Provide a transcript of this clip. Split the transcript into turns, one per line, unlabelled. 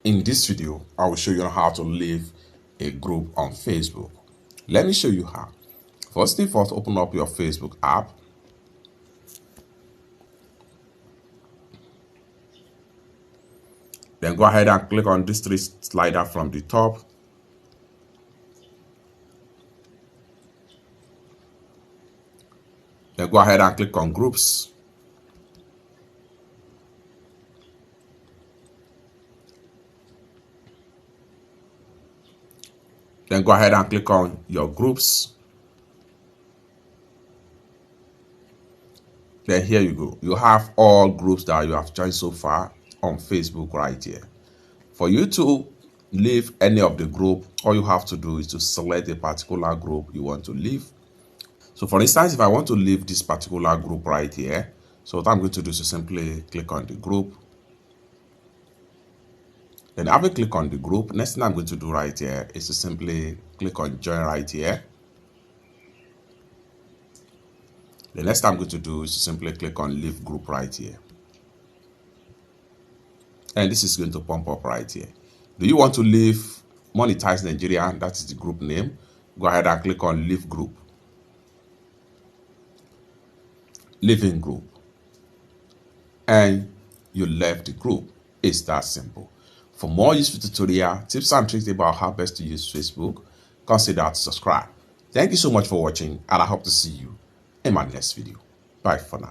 In this video, I will show you how to leave a group on Facebook. Let me show you how. First thing first, open up your Facebook app. Then go ahead and click on this three slider from the top. Then go ahead and click on groups. Then go ahead and click on your groups. Then here you go. You have all groups that you have joined so far on Facebook right here. For you to leave any of the group, all you have to do is to select a particular group you want to leave. So for instance, if I want to leave this particular group right here, so what I'm going to do is to simply click on the group. Then after click on the group, next thing I'm going to do right here is to simply click on join right here. The next thing I'm going to do is to simply click on leave group right here. And this is going to pump up right here. Do you want to leave Monetize Nigeria? That is the group name. Go ahead and click on leave group. Leaving group. And you left the group. It's that simple. For more useful tutorial, tips and tricks about how best to use Facebook, consider to subscribe. Thank you so much for watching, and I hope to see you in my next video. Bye for now.